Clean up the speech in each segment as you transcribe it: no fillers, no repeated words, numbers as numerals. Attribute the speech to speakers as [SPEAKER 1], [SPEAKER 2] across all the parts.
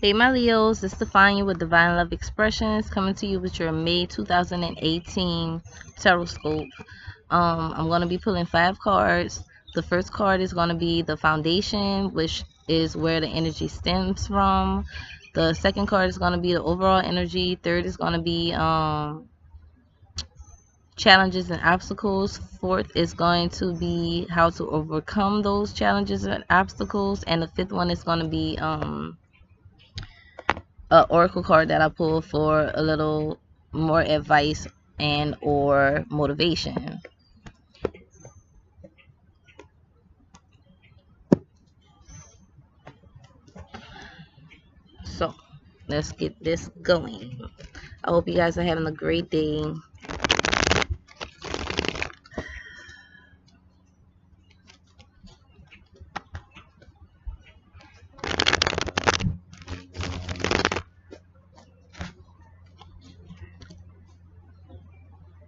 [SPEAKER 1] Hey my Leos, this is Stefania with Divine Love Expressions, coming to you with your May 2018 Tarotscope. I'm going to be pulling 5 cards. The first card is going to be the foundation, which is where the energy stems from. The second card is going to be the overall energy. Third is going to be challenges and obstacles. Fourth is going to be how to overcome those challenges and obstacles. And the fifth one is going to be oracle card that I pulled for a little more advice and or motivation. So let's get this going. I hope you guys are having a great day.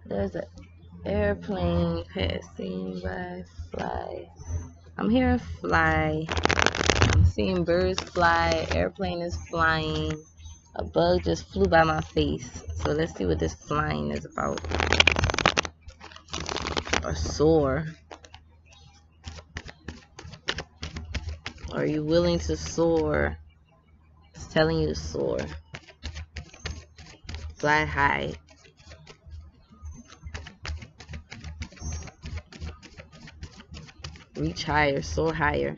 [SPEAKER 1] There's an airplane passing by. Fly. I'm hearing fly. I'm seeing birds fly. Airplane is flying. A bug just flew by my face. So let's see what this flying is about. Or soar. Are you willing to soar? It's telling you to soar. Fly high. Reach higher, soar higher.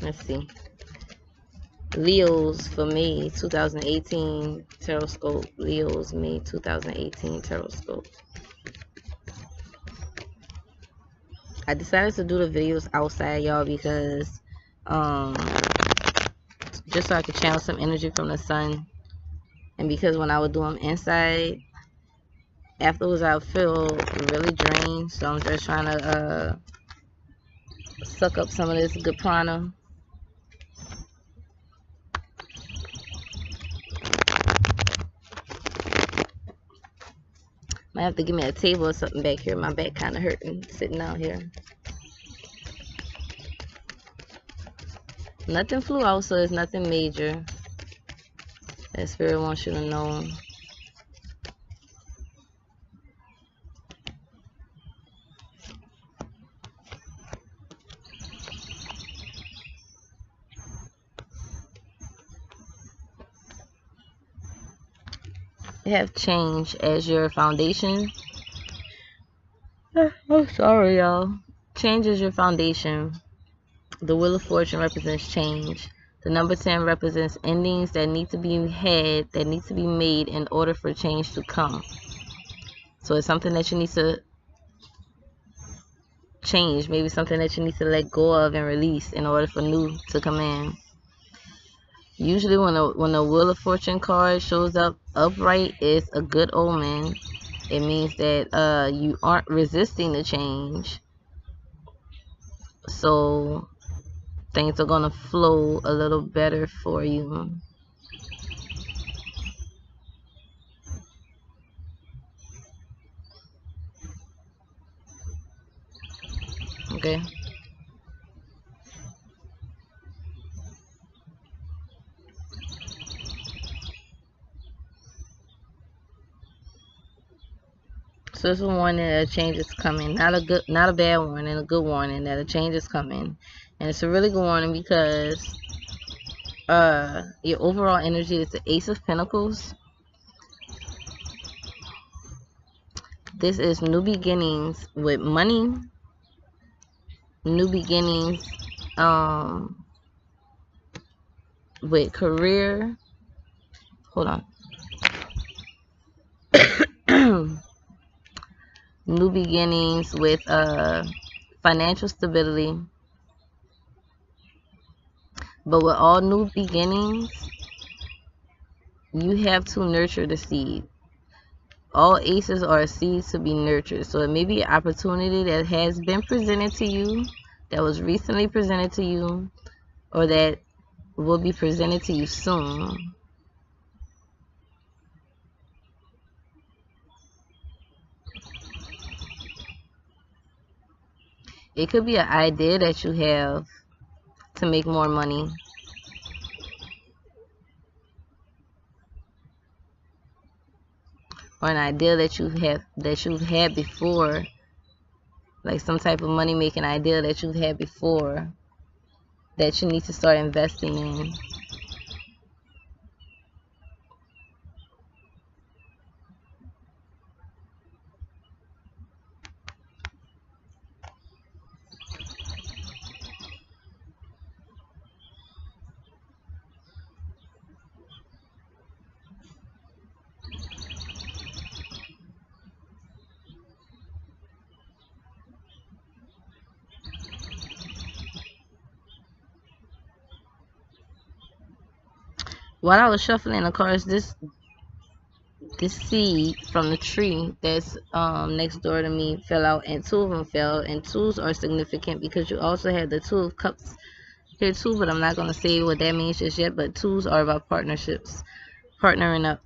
[SPEAKER 1] Let's see. Leos for May 2018 Tarotscope. Leos May 2018 Tarotscope. I decided to do the videos outside, y'all, because just so I could channel some energy from the sun. And because when I would do them inside, afterwards I would feel really drained. So I'm just trying to suck up some of this good prana. Might have to give me a table or something back here. My back kind of hurting sitting out here. Nothing flew out, so it's nothing major. That Spirit wants you to know. You have change as your foundation. Oh, sorry, y'all. Change is your foundation. The Wheel of Fortune represents change. The number 10 represents endings that need to be had, that need to be made in order for change to come. So it's something that you need to change. Maybe something that you need to let go of and release in order for new to come in. Usually when the Wheel of Fortune card shows up upright, it's a good omen. It means that you aren't resisting the change. So things are going to flow a little better for you. Okay. So it's a warning that a change is coming. Not a bad warning, a good warning that a change is coming. And it's a really good warning because your overall energy is the Ace of Pentacles. This is new beginnings with money, new beginnings with career. Hold on. New beginnings with financial stability. But with all new beginnings, you have to nurture the seed. All aces are seeds to be nurtured. So it may be an opportunity that has been presented to you, that was recently presented to you, or that will be presented to you soon. It could be an idea that you have to make more money. or an idea that you've had before, like some type of money making idea that you've had before that you need to start investing in. While I was shuffling the cards, this seed from the tree that's next door to me fell out, and 2 of them fell, and 2s are significant because you also have the 2 of cups here too, but I'm not going to say what that means just yet. But 2s are about partnerships, partnering up.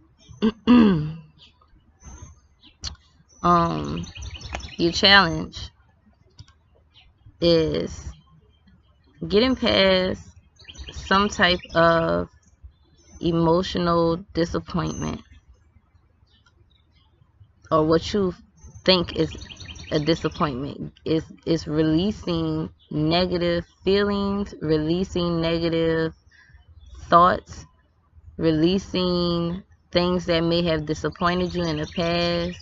[SPEAKER 1] Your challenge is getting past some type of emotional disappointment, or what you think is a disappointment. Is releasing negative feelings, releasing negative thoughts, releasing things that may have disappointed you in the past.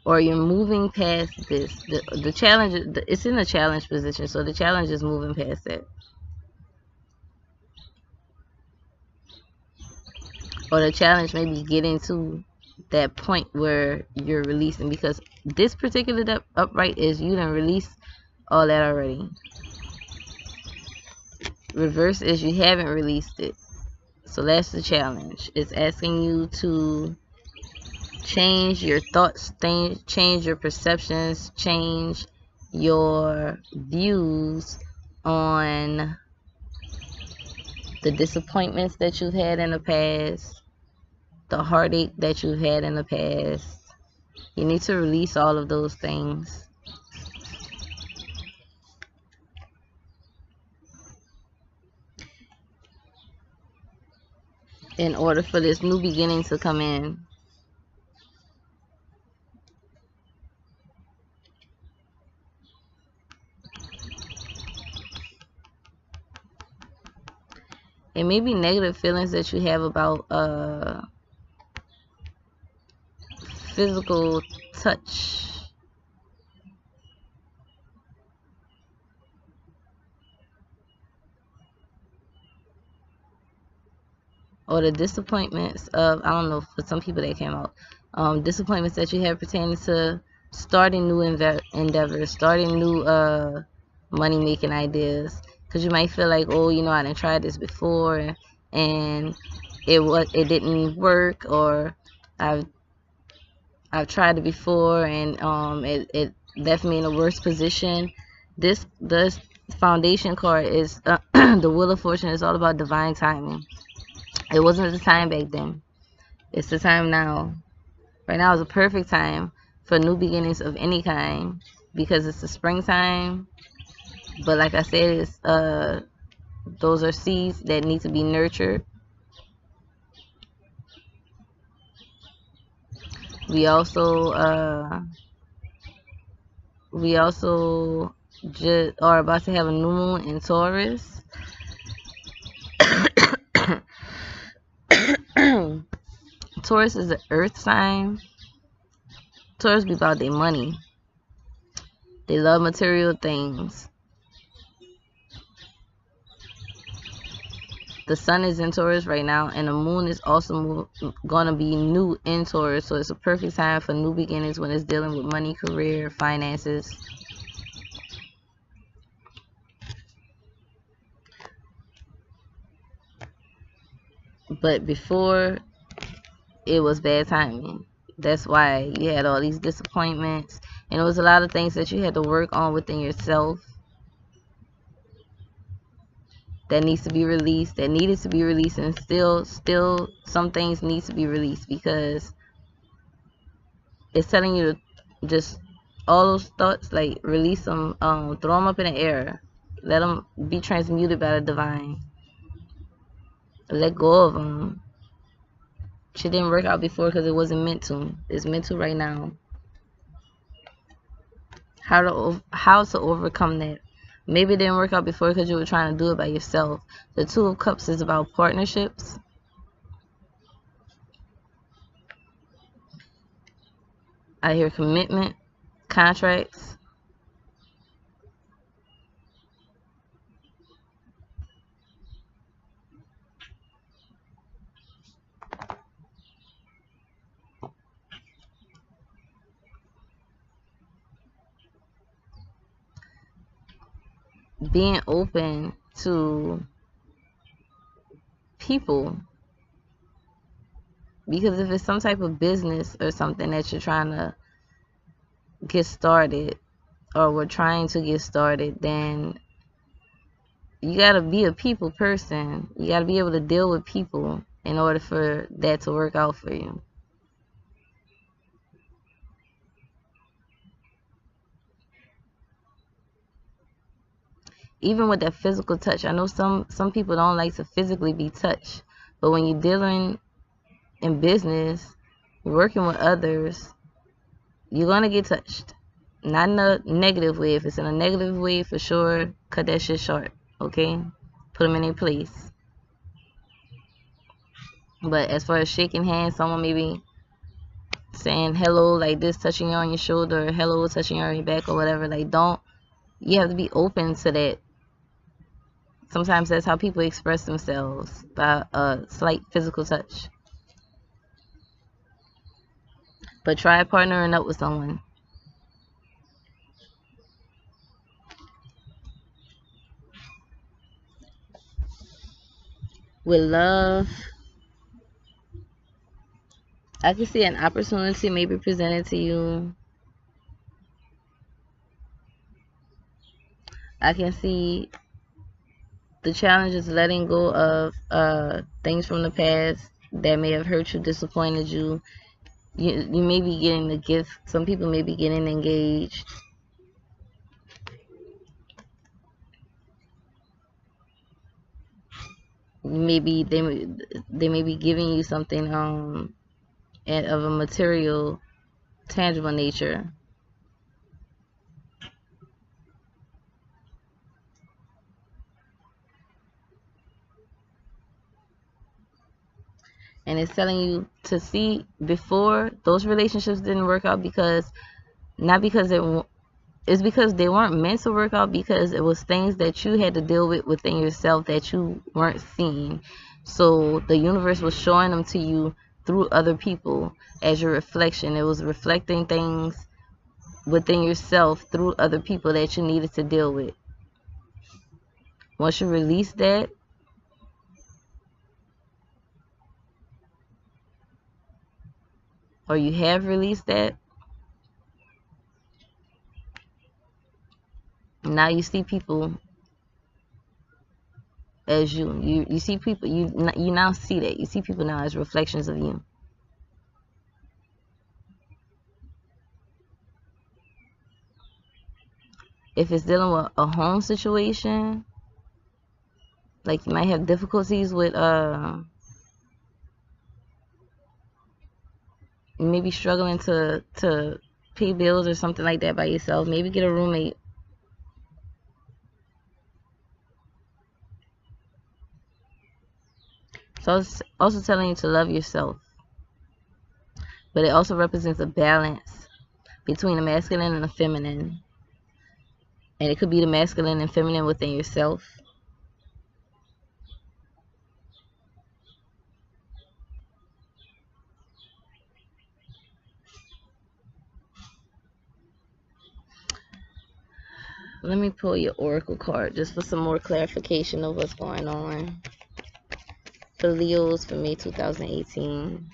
[SPEAKER 1] Or you're moving past this. The challenge, it's in a challenge position, so the challenge is moving past that. Or the challenge may be getting to that point where you're releasing, because this particular upright is you done release all that already. Reverse is you haven't released it. So that's the challenge. It's asking you to change your thoughts, change your perceptions, change your views on the disappointments that you've had in the past, the heartache that you've had in the past. You need to release all of those things in order for this new beginning to come in. It may be negative feelings that you have about physical touch. Or the disappointments of, I don't know, for some people that came out, disappointments that you have pertaining to starting new endeavors, starting new money making ideas. Because you might feel like, oh, you know, I didn't try this before and it didn't work, or I've tried it before and it left me in a worse position. This foundation card is the Wheel of Fortune. Is all about divine timing. It wasn't the time back then. It's the time now. Right now is a perfect time for new beginnings of any kind, because it's the springtime. But like I said, it's those are seeds that need to be nurtured. We also just are about to have a new moon in Taurus. Taurus is the earth sign. Taurus be about their money. They love material things. The sun is in Taurus right now, and the moon is also gonna be new in Taurus. So it's a perfect time for new beginnings when it's dealing with money, career, finances. But before, it was bad timing. That's why you had all these disappointments, and it was a lot of things that you had to work on within yourself that needs to be released, that needed to be released, and still some things need to be released, because it's telling you to just all those thoughts, like, release them, throw them up in the air, let them be transmuted by the divine. Let go of them. Shit didn't work out before because it wasn't meant to. It's meant to right now. How to overcome that? Maybe it didn't work out before because you were trying to do it by yourself. The Two of Cups is about partnerships. I hear commitment, contracts. Being open to people. Because if it's some type of business or something that you're trying to get started, or we're trying to get started, then you got to be a people person. You got to be able to deal with people in order for that to work out for you. Even with that physical touch, I know some people don't like to physically be touched, but when you're dealing in business, working with others, you're gonna get touched. Not in a negative way. If it's in a negative way, for sure, cut that shit short. Okay, put them in their place. But as far as shaking hands, someone maybe saying hello like this, touching you on your shoulder, or hello, touching you on your back, or whatever. Like, don't. You have to be open to that. Sometimes that's how people express themselves, by a slight physical touch. But try partnering up with someone. With love, I can see an opportunity maybe presented to you. I can see the challenge is letting go of things from the past that may have hurt you, disappointed you. You may be getting the gift. Some people may be getting engaged. Maybe they may be giving you something of a material, tangible nature. And it's telling you to see before those relationships didn't work out, because not because it's because they weren't meant to work out, because it was things that you had to deal with within yourself that you weren't seeing. So the universe was showing them to you through other people as your reflection. It was reflecting things within yourself through other people that you needed to deal with. Once you release that, or you have released that, now you see people as you see people, you now see that you see people now as reflections of you. If it's dealing with a home situation, like you might have difficulties with you may be struggling to pay bills or something like that by yourself. Maybe get a roommate. So it's also telling you to love yourself, but it also represents a balance between the masculine and the feminine. And it could be the masculine and feminine within yourself. Let me pull your oracle card just for some more clarification of what's going on for Leos for May 2018.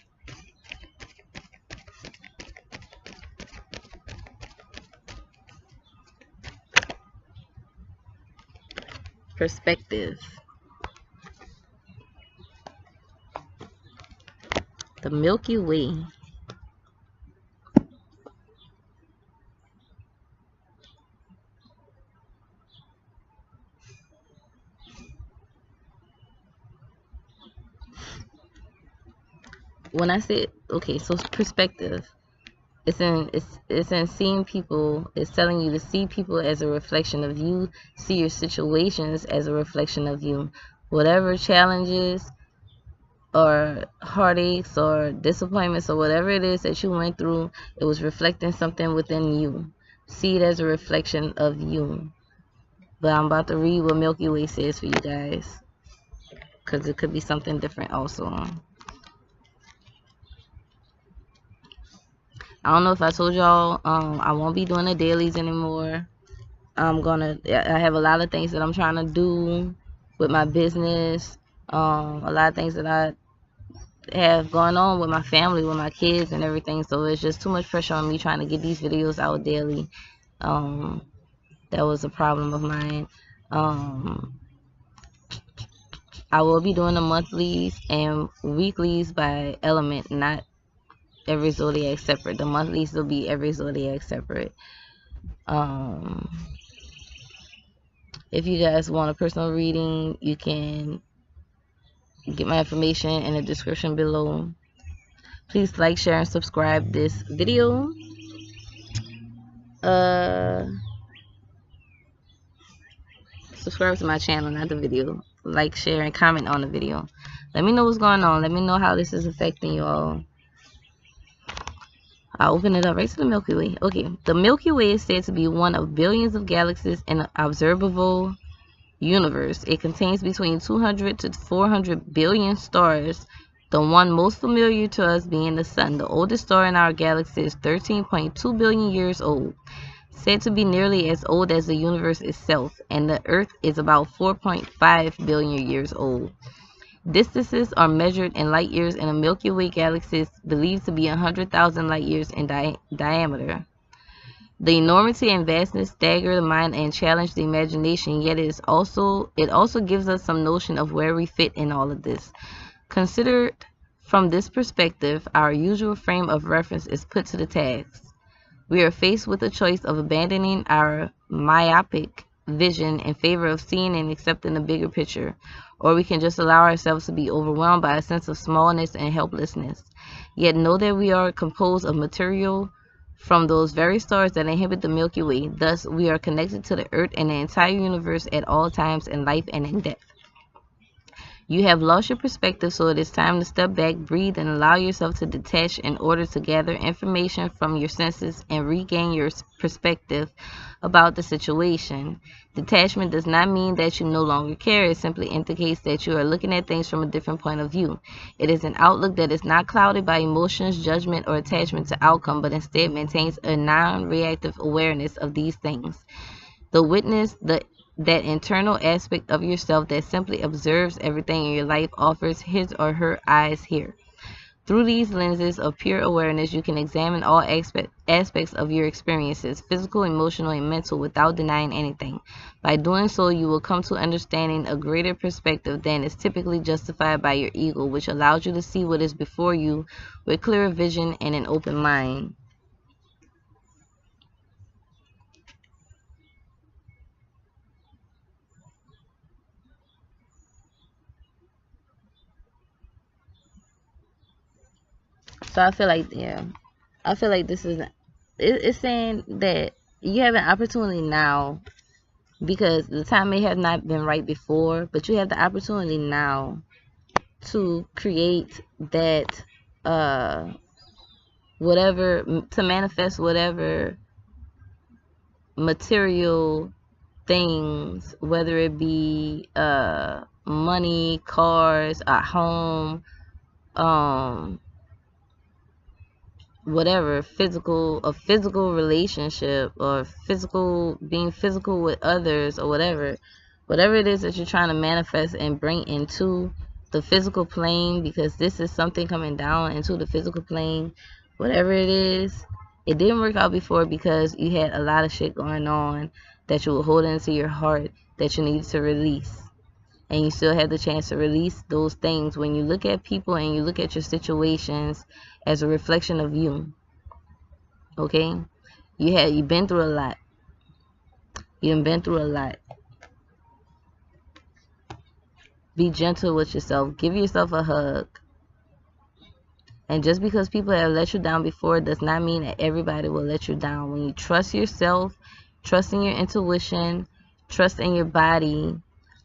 [SPEAKER 1] Perspective. The Milky Way. when I say, okay, so perspective, it's in seeing people. It's telling you to see people as a reflection of you, see your situations as a reflection of you. Whatever challenges or heartaches or disappointments or whatever it is that you went through, it was reflecting something within you. See it as a reflection of you. But I'm about to read what Milky Way says for you guys, because it could be something different also. I don't know if I told y'all, I won't be doing the dailies anymore. I have a lot of things that I'm trying to do with my business. A lot of things that I have going on with my family, with my kids and everything. So it's just too much pressure on me trying to get these videos out daily. That was a problem of mine. I will be doing the monthlies and weeklies by element, not every zodiac separate. The monthlies will be every zodiac separate. If you guys want a personal reading, you can get my information in the description below. Please like, share, and subscribe this video. Subscribe to my channel, not the video. Like, share, and comment on the video. Let me know what's going on. Let me know how this is affecting you all. I'll open it up right to the Milky Way. Okay, the Milky Way is said to be one of billions of galaxies in an observable universe. It contains between 200 to 400 billion stars, the one most familiar to us being the Sun. The oldest star in our galaxy is 13.2 billion years old, said to be nearly as old as the universe itself, and the Earth is about 4.5 billion years old. Distances are measured in light years, and the Milky Way galaxy is believed to be 100,000 light years in diameter. The enormity and vastness stagger the mind and challenge the imagination, yet it also gives us some notion of where we fit in all of this. Considered from this perspective, our usual frame of reference is put to the task. We are faced with the choice of abandoning our myopic vision in favor of seeing and accepting the bigger picture, or we can just allow ourselves to be overwhelmed by a sense of smallness and helplessness. Yet know that we are composed of material from those very stars that inhabit the Milky Way. Thus, we are connected to the Earth and the entire universe at all times in life and in death. You have lost your perspective, so it is time to step back, breathe, and allow yourself to detach in order to gather information from your senses and regain your perspective about the situation. Detachment does not mean that you no longer care. It simply indicates that you are looking at things from a different point of view. It is an outlook that is not clouded by emotions, judgment, or attachment to outcome, but instead maintains a non-reactive awareness of these things. The witness, that internal aspect of yourself that simply observes everything in your life, offers his or her eyes here. Through these lenses of pure awareness, you can examine all aspects of your experiences, physical, emotional, and mental, without denying anything. By doing so, you will come to understanding a greater perspective than is typically justified by your ego, which allows you to see what is before you with clearer vision and an open mind. So I feel like, yeah, I feel like this is, it's saying that you have an opportunity now, because the time may have not been right before, but you have the opportunity now to create that, to manifest whatever material things, whether it be money, cars, a home, whatever, a physical relationship, or being physical with others, or whatever it is that you're trying to manifest and bring into the physical plane, because this is something coming down into the physical plane. Whatever it is, it didn't work out before because you had a lot of shit going on that you were holding into your heart that you needed to release. And you still have the chance to release those things when you look at people and you look at your situations as a reflection of you. Okay? You've been through a lot. You've been through a lot. Be gentle with yourself. Give yourself a hug. And just because people have let you down before does not mean that everybody will let you down. When you trust yourself, trust in your intuition, trust in your body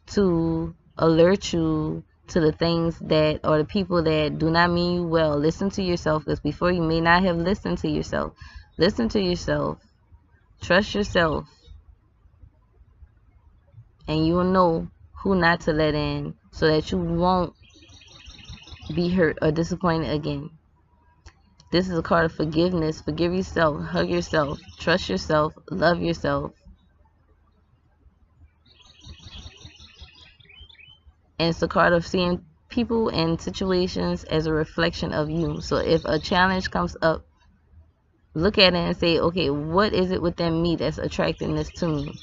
[SPEAKER 1] to alert you to the things that, or the people that do not mean you well. Listen to yourself, because before you may not have listened to yourself. Listen to yourself. Trust yourself. And you will know who not to let in so that you won't be hurt or disappointed again. This is a card of forgiveness. Forgive yourself. Hug yourself. Trust yourself. Love yourself. And it's a card of seeing people and situations as a reflection of you. So if a challenge comes up, look at it and say, okay, what is it within me that's attracting this to me?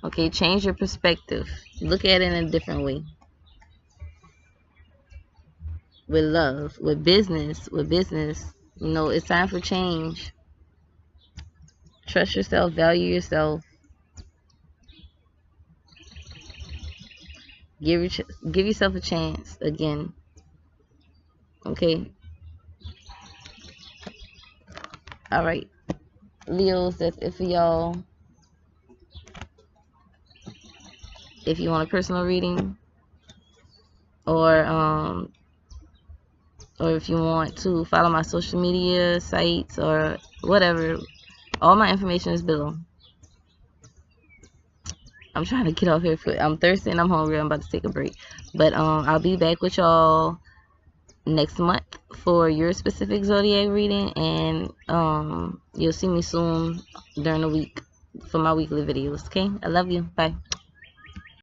[SPEAKER 1] Okay, change your perspective. Look at it in a different way. With love, with business, you know, it's time for change. Trust yourself, value yourself. Give yourself a chance again. Okay. All right, Leos, that's it for y'all. If you want a personal reading, or if you want to follow my social media sites or whatever, all my information is below. I'm trying to get off here. I'm thirsty and I'm hungry. I'm about to take a break. But I'll be back with y'all next month for your specific zodiac reading, and you'll see me soon during the week for my weekly videos. Okay, I love you. Bye.